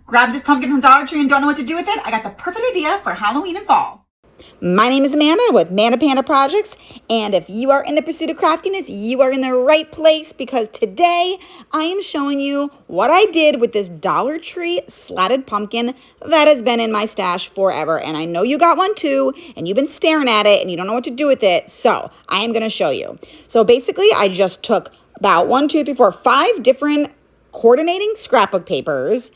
Grab this pumpkin from Dollar Tree and don't know what to do with it? I got the perfect idea for Halloween and fall. My name is Amanda with Manda Panda Projects, and if you are in the pursuit of craftiness, you are in the right place because today I am showing you what I did with this Dollar Tree slatted pumpkin that has been in my stash forever. And I know you got one too, and you've been staring at it and you don't know what to do with it. So I am going to show you. So basically, I just took about 5 different coordinating scrapbook papers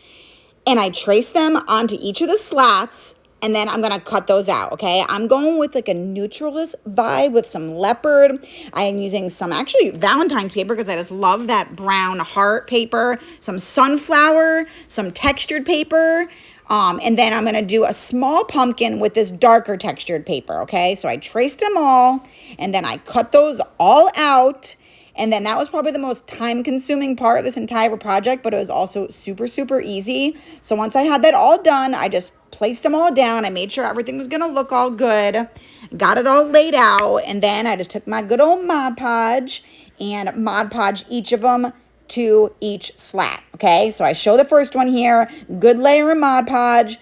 and I traced them onto each of the slats. And then I'm going to cut those out, okay? I'm going with like a neutralist vibe with some leopard. I am using some actually Valentine's paper because I just love that brown heart paper, some sunflower, some textured paper. And then I'm going to do a small pumpkin with this darker textured paper, okay? So I traced them all and then I cut those all out. And then that was probably the most time-consuming part of this entire project, but it was also super, super easy. So once I had that all done, I just placed them all down. I made sure everything was going to look all good. Got it all laid out. And then I just took my good old Mod Podge and Mod Podge each of them to each slat, okay? So I show the first one here. Good layer of Mod Podge.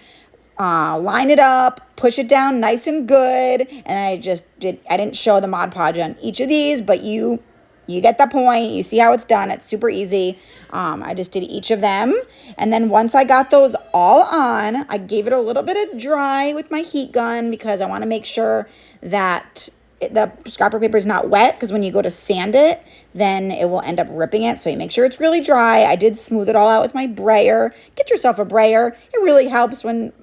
Line it up, push it down nice and good. And I didn't show the Mod Podge on each of these, but you get the point. You see how it's done. It's super easy. I just did each of them. And then once I got those all on, I gave it a little bit of dry with my heat gun because I want to make sure that the scrapbook paper is not wet because when you go to sand it, then it will end up ripping it. So you make sure it's really dry. I did smooth it all out with my brayer. Get yourself a brayer. It really helps when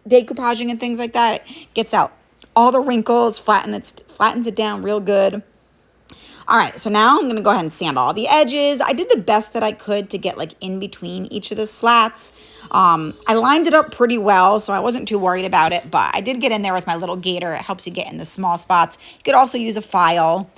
decoupaging and things like that. It gets out all the wrinkles, flattens it down real good. All right, so now I'm going to go ahead and sand all the edges. I did the best that I could to get like in between each of the slats. I lined it up pretty well, so I wasn't too worried about it, but I did get in there with my little gator. It helps you get in the small spots. You could also use a file.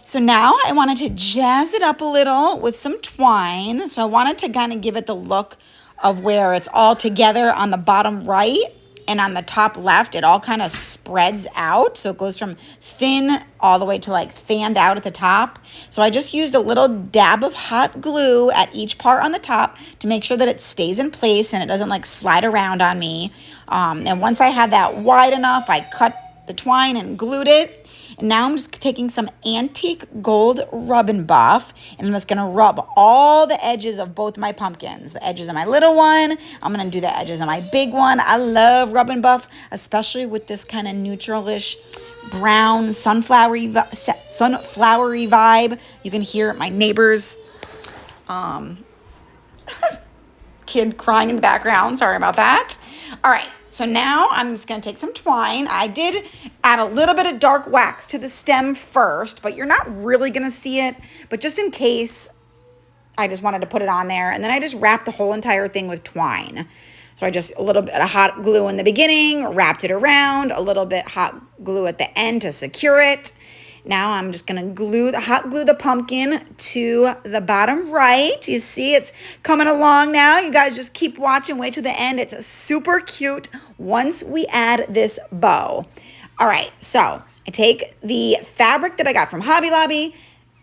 So now I wanted to jazz it up a little with some twine. So I wanted to kind of give it the look of where it's all together on the bottom right. And on the top left, it all kind of spreads out. So it goes from thin all the way to like fanned out at the top. So I just used a little dab of hot glue at each part on the top to make sure that it stays in place and it doesn't like slide around on me. And once I had that wide enough, I cut the twine and glued it. And now I'm just taking some antique gold rub and buff, and I'm just going to rub all the edges of both my pumpkins. The edges of my little one. I'm going to do the edges of my big one. I love rub and buff, especially with this kind of neutralish brown sunflowery vibe. You can hear my neighbor's kid crying in the background. Sorry about that. All right. So now I'm just going to take some twine. I did add a little bit of dark wax to the stem first, but you're not really going to see it. But just in case, I just wanted to put it on there. And then I just wrapped the whole entire thing with twine. So I just a little bit of hot glue in the beginning, wrapped it around, a little bit hot glue at the end to secure it. Now I'm just going to hot glue the pumpkin to the bottom right. You see it's coming along now. You guys just keep watching. Wait till the end. It's super cute once we add this bow. All right, so I take the fabric that I got from Hobby Lobby.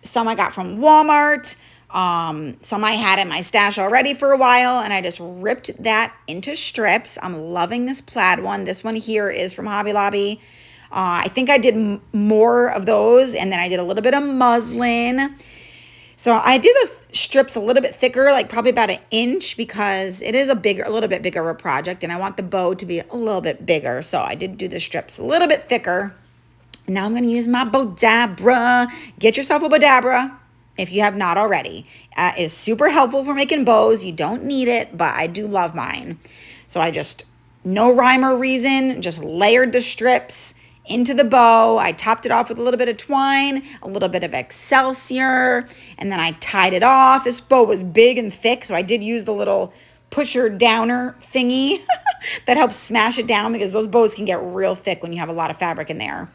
Some I got from Walmart. Some I had in my stash already for a while, and I just ripped that into strips. I'm loving this plaid one. This one here is from Hobby Lobby. I think I did more of those, and then I did a little bit of muslin. So I do the strips a little bit thicker, like probably about 1 inch, because it is a little bit bigger of a project, and I want the bow to be a little bit bigger. So I did do the strips a little bit thicker. Now I'm going to use my Bodabra. Get yourself a Bodabra if you have not already. It is super helpful for making bows. You don't need it, but I do love mine. So I just, no rhyme or reason, just layered the strips into the bow. I topped it off with a little bit of twine, a little bit of Excelsior, and then I tied it off. This bow was big and thick, so I did use the little pusher downer thingy that helps smash it down because those bows can get real thick when you have a lot of fabric in there.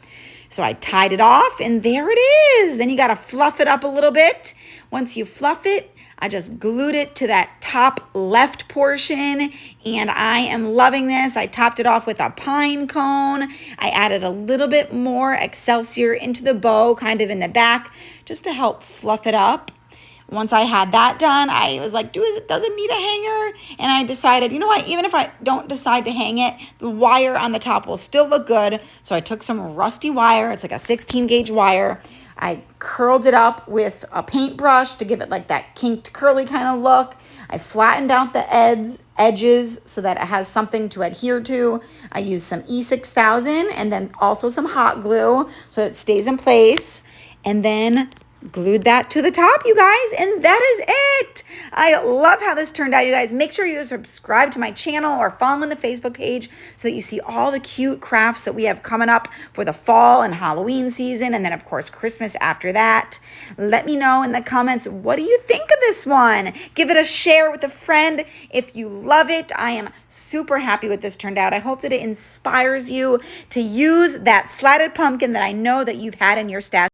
So I tied it off, and there it is. Then you got to fluff it up a little bit. Once you fluff it, I just glued it to that top left portion, and I am loving this. I topped it off with a pine cone. I added a little bit more Excelsior into the bow, kind of in the back, just to help fluff it up. once I had that done, I was like, does it need a hanger? And I decided, you know what, even if I don't decide to hang it, the wire on the top will still look good. So I took some rusty wire. It's like a 16 gauge wire. I curled it up with a paintbrush to give it like that kinked curly kind of look. I flattened out the edges so that it has something to adhere to. I used some E6000 and then also some hot glue so it stays in place. And then glued that to the top, you guys, and that is it. I love how this turned out, you guys. Make sure you subscribe to my channel or follow me on the Facebook page so that you see all the cute crafts that we have coming up for the fall and Halloween season, and then of course Christmas after that. Let me know in the comments, what do you think of this one? Give it a share with a friend if you love it. I am super happy with this turned out. I hope that it inspires you to use that slatted pumpkin that I know that you've had in your stash.